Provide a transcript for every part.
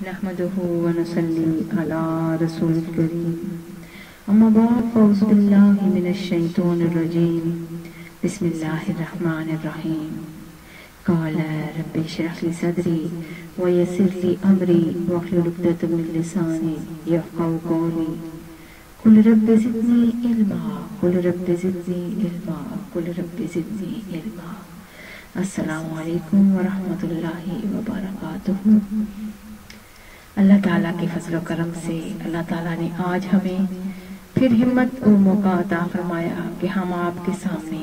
نحمده ونصلي على رسول الكريم اما بعد فاعوذ بالله من الشيطان الرجيم بسم الله الرحمن الرحيم قال رب اشرح لي صدري ويسر لي امري واحلل عقدة من لساني يفقهوا قولي قل رب زدني علما قل رب زدني علما قل رب زدني علما. السلام علیکم ورحمۃ اللہ وبرکاتہ. اللہ تعالیٰ کے فضل و کرم سے اللہ تعالیٰ نے آج ہمیں پھر ہمت اور موقع عطا فرمایا کہ ہم آپ کے سامنے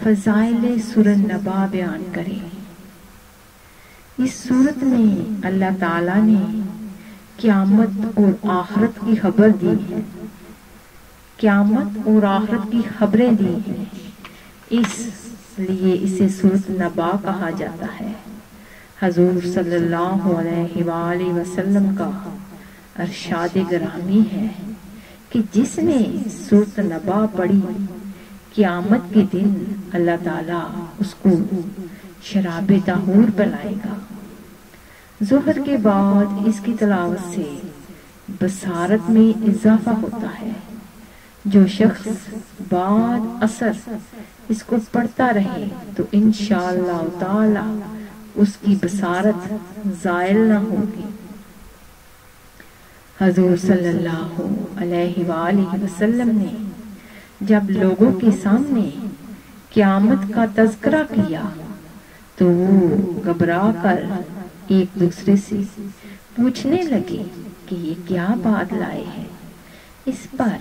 فضائل سورۃ نبا بیان کریں. اس سورت میں اللہ تعالیٰ نے قیامت اور آخرت کی خبر دی ہے. قیامت اور آخرت کی خبریں دی ہیں، اس لیے اسے سورۃ نبا کہا جاتا ہے. حضور صلی اللہ علیہ وآلہ وسلم کا ارشاد گرامی ہے کہ جس نے سورۃ نبا پڑھی قیامت کے دن اللہ تعالیٰ اس کو شراب طہور پلائے گا. ظہر کے بعد اس کی تلاوت سے بصارت میں اضافہ ہوتا ہے. جو شخص بعد عصر اس کو پڑھتا رہے تو انشاءاللہ تعالی اس کی بصارت زائل نہ ہوگی. حضور صلی اللہ علیہ وآلہ وسلم نے جب لوگوں کے سامنے قیامت کا تذکرہ کیا تو وہ گھبرا کر ایک دوسرے سے پوچھنے لگے کہ یہ کیا بات لائے ہیں. اس پر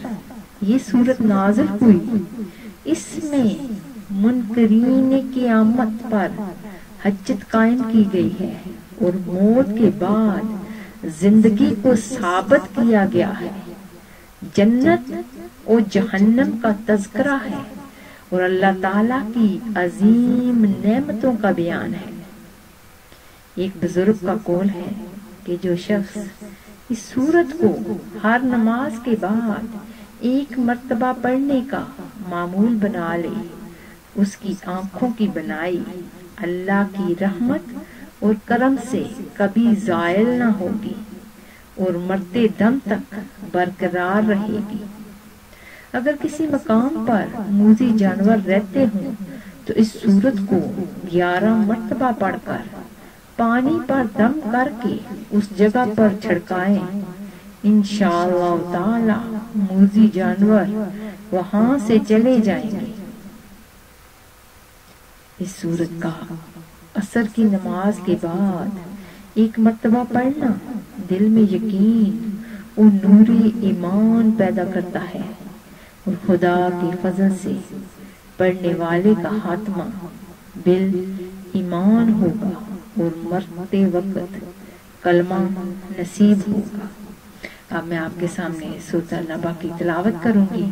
یہ سورت نازل ہوئی. اس میں منکرین قیامت پر حجت قائم کی گئی ہے اور موت کے بعد زندگی کو ثابت کیا گیا ہے. جنت اور جہنم کا تذکرہ ہے اور اللہ تعالیٰ کی عظیم نعمتوں کا بیان ہے. ایک بزرگ کا قول ہے کہ جو شخص اس سورت کو ہر نماز کے بعد ایک مرتبہ پڑھنے کا معمول بنا لے اس کی آنکھوں کی بنائی اللہ کی رحمت اور کرم سے کبھی زائل نہ ہوگی اور مرتے دم تک برقرار رہے گی. اگر کسی مقام پر موذی جانور رہتے ہوں تو اس سورت کو 11 مرتبہ پڑھ کر پانی پر دم کر کے اس جگہ پر چھڑکائیں. انشاءاللہ تعالی موذی جانور وہاں سے چلے جائیں گے. اس سورت کا عصر کی نماز کے بعد ایک مرتبہ پڑھنا دل میں یقین اور نور ایمان پیدا کرتا ہے اور خدا کے فضل سے پڑھنے والے کا خاتمہ بال ایمان ہوگا اور مرتے وقت کلمہ نصیب ہوگا. اب میں آپ کے سامنے سورۃ نبا کی تلاوت کروں گی.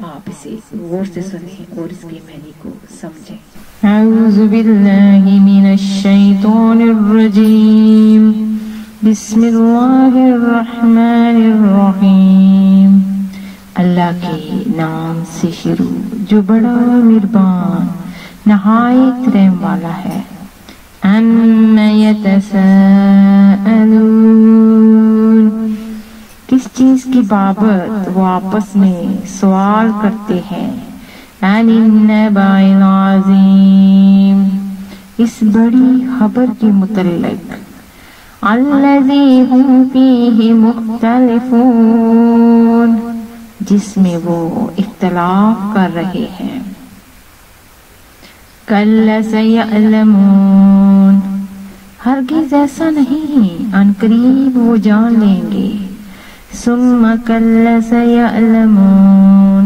آپ اسے غور سے سنیں اور اس کی معنی کو سمجھیں. اعوذ باللہ من الشیطان الرجیم بسم اللہ الرحمن الرحیم. اللہ کے نام سے شروع جو بڑا مہربان نہایت رحم والا ہے. عَمَّ يَتَسَاءَلُونَ کس چیز کی بابت وہ آپس میں سوال کرتے ہیں. عَنِ النَّبَإِ الْعَظِيمِ اس بڑی خبر کے متعلق. الَّذِي هُمْ فِيهِ مُخْتَلِفُونَ جس میں وہ اختلاف کر رہے ہیں. كَلَّا سَيَعْلَمُونَ ہرگز ایسا نہیں، ان قریب وہ جان لیں گے. ثُمَّ كَلَّا سَيَعْلَمُونَ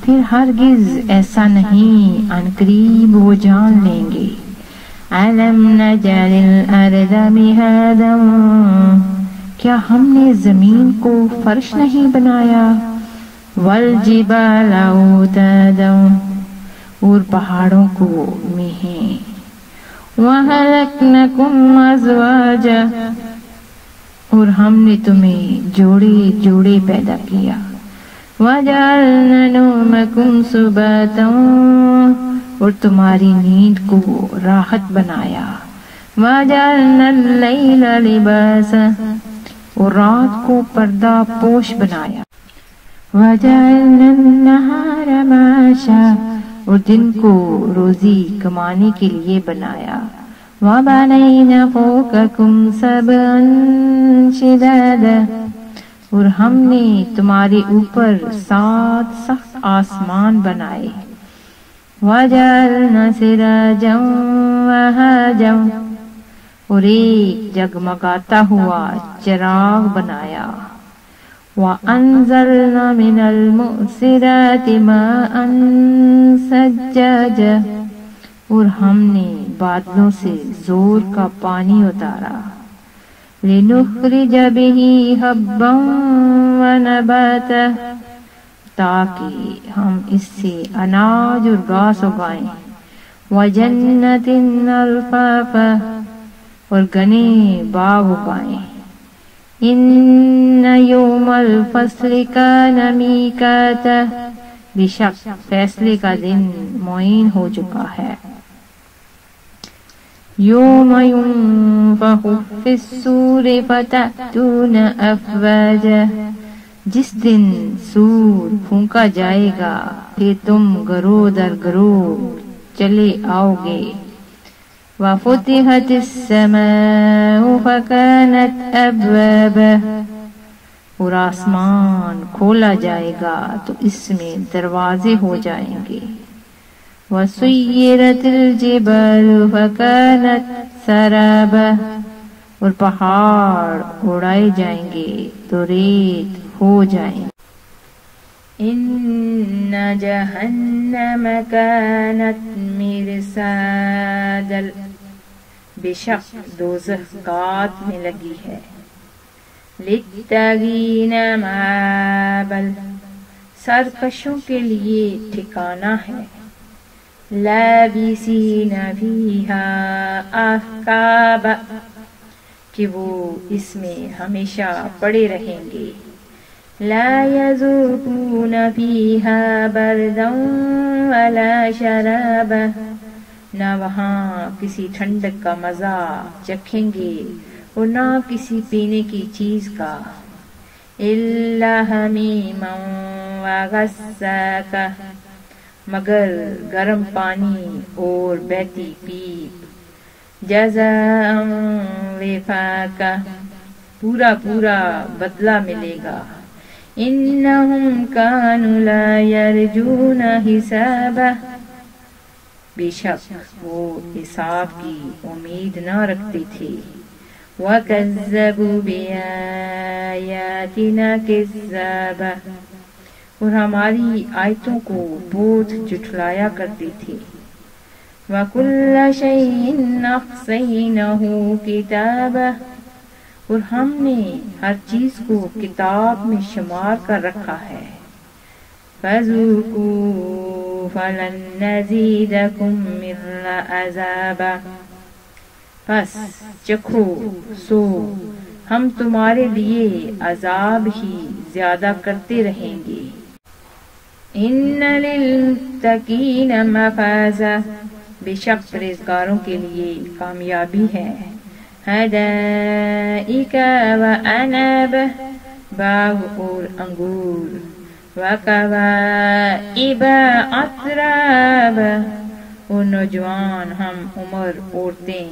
پھر ہرگز ایسا نہیں، ان قریب وہ جان لیں گے. أَلَمْ نَجْعَلِ الْأَرْضَ مِهَادًا کیا ہم نے زمین کو فرش نہیں بنایا. وَالْجِبَالَ أَوْتَادًا اور پہاڑوں کو میہیں. وَخَلَقْنَكُمْ أَزْوَاجًا اور ہم نے تمہیں جوڑے جوڑے پیدا کیا. وَجَعَلْنَا نَوْمَكُمْ سُبَاتًا اور تمہاری نیند کو راحت بنایا. وَجَعَلْنَا اللَّيْلَ لِبَاسًا اور رات کو پردہ پوش بنایا. وَجَعَلْنَا النَّهَارَ مَعَاشًا اور دن کو روزی کمانے کے لیے بنایا. وَبَنَيْنَا فَوْقَكُمْ سَبْعًا شِدَادًا اور ہم نے تمہارے اوپر 7 سخت آسمان بنائے. وَجَعَلْنَا سِرَاجًا وَهَاجًا اور ایک جگمگاتا ہوا چراغ بنایا. وَأَنزَلْنَا مِنَ الْمُعْصِرَاتِ مَاءً ثَجَّاجًا اور ہم نے بادلوں سے زور کا پانی اتارا. لِنُخْرِجَ بِهِ حَبًّا وَنَبَاتًا تاکہ ہم اس سے اناج اور گھاس اگائیں. وَجَنَّةٍ أَلْفَافًا اور گھنے باغ اگائیں. إِنَّ يَوْمَ الْفَصْلِ كَانَ مِيقَاتًا بے شک فیصلے کا دن معین ہو چکا ہے. يَوْمَ يُنفَخُ فِي الصُّورِ فَتَأْتُونَ أَفْوَاجًا جس دن سور پھونکا جائے گا پھر تم گروہ در گروہ چلے آؤ گے. وَفُتِحَتِ السَّمَاءُ فَكَانَتْ أَبْوَابًا اور آسمان کھولا جائے گا تو اس میں دروازے ہو جائیں گے. وَسُيِّرَتِ الْجِبَالُ فَكَانَتْ سَرَابًا اور پہاڑ اڑائے جائیں گے تو ریت ہو جائیں گے. إِنَّ جَهَنَّمَ كَانَتْ مِرْصَادًا بے شک دوزخ گات میں لگی ہے. لِلطَّاغِينَ مَآبًا سرکشوں کے لیے ٹھکانہ ہے. لَابِثِينَ فِيهَا أَحْقَابًا کہ وہ اس میں ہمیشہ پڑے رہیں گے. لَا يَذُوقُونَ فِيهَا بَرْدًا وَلَا شَرَابًا نہ وہاں کسی ٹھنڈک کا مزہ چکھیں گے اور نہ کسی پینے کی چیز کا. إِلَّا حَمِيمًا وَغَسَّاقًا مگر گرم پانی اور بہتی پیپ. جَزَاءً وِفَاقًا پورا پورا بدلہ ملے گا. إِنَّهُمْ كَانُوا لَا يَرْجُونَ حِسَابًا بے شک وہ حساب کی امید نہ رکھتے تھے. وَكَذَّبُوا بِآيَاتِنَا كِذَّابًا اور ہماری آیتوں کو بہت جھٹلایا کرتے تھے. وَكُلَّ شَيْءٍ أَحْصَيْنَاهُ كِتَابًا اور ہم نے ہر چیز کو کتاب میں شمار کر رکھا ہے. فَذُوقُوا فَلَن نَّزِيدَكُمْ إِلَّا عَذَابًا پس چکھو سو ہم تمہارے لیے عذاب ہی زیادہ کرتے رہیں گے. إِنَّ لِلْمُتَّقِينَ مَفَازًا بے شک پرہیزگاروں کے لیے کامیابی ہے. حَدَائِقَ وَأَعْنَابًا باغ اور انگور. وَكَوَاعِبَ أَتْرَابًا اور نوجوان ہم عمر عورتیں.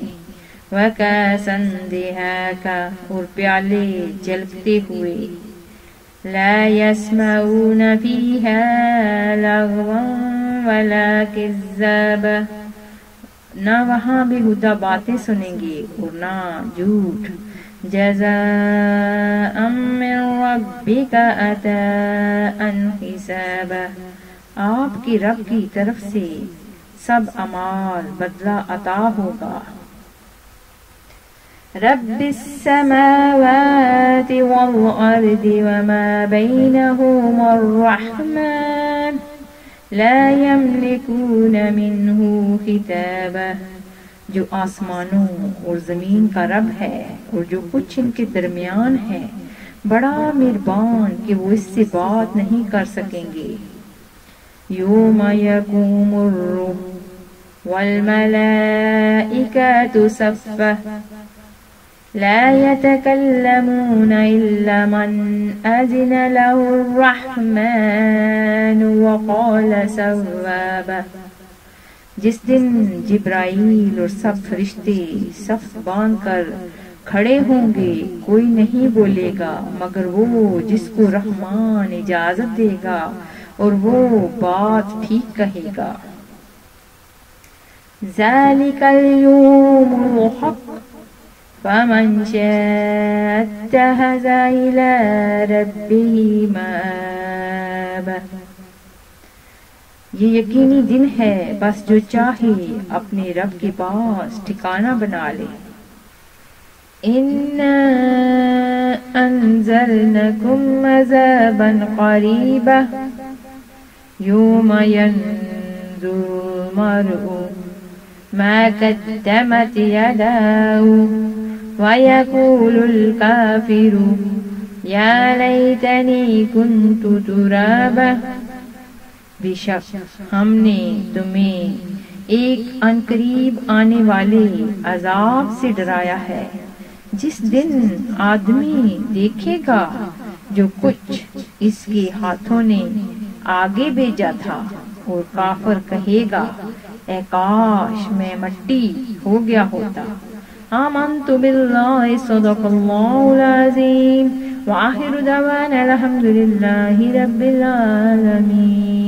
وَكَأْسًا دِهَاقًا اور پیالے جلکتے ہوئے. لَا يَسْمَعُونَ فِيهَا لَغْوًا وَلَا كِذَّابًا نہ وہاں بےہودہ باتیں سنیں گے اور نہ جھوٹ. جَزَاءً مِّن رَّبِّكَ عَطَاءً حِسَابًا آپ کے رب کی طرف سے سب اعمال بدلہ عطا ہوگا. رب السماوات والأرض وما بينهما الرحمن لا يملكون منه خطابا جو آسمانوں اور زمین کا رب ہے اور جو کچھ ان کے درمیان ہے بڑا مہربان کہ وہ اس سے بات نہیں کر سکیں گے. یوم یقوم الروح والملائكة صفا لا يتكلمون إلا من أذن له الرحمن وقال صوابا۔ جس دن جبرائیل اور سب فرشتے صف باندھ کر کھڑے ہوں گے، کوئی نہیں بولے گا مگر وہ جس کو رحمان اجازت دے گا، اور وہ بات ٹھیک کہے گا۔ ذَلِكَ الْيَوْمُ الْحَقُّ فَمَنْ شَاءَ اتَّخَذَ إِلَى رَبِّهِ مَآبًا۔ یہ یقینی دن ہے، بس جو چاہے اپنے رب کے پاس ٹھکانہ بنا لے۔ إِنَّا أَنذَرْنَكُمْ عَذَابًا قَرِيبًا يَوْمَ يَنظُرُ الْمَرْءُ مَا قَدَّمَتْ يَدَاهُ وَيَقُولُ الْكَافِرُ يَا لَيْتَنِي كُنتُ تُرَابًا۔ بے شک ہم نے تمہیں ایک عنقریب آنے والے عذاب سے ڈرایا ہے، جس دن آدمی دیکھے گا جو کچھ اس کے ہاتھوں نے آگے بھیجا تھا، اور کافر کہے گا اے کاش میں مٹی ہو گیا ہوتا۔ آمنت باللہ، صدق اللہ العظیم، وآخر دعوانا الحمد للہ رب العالمین۔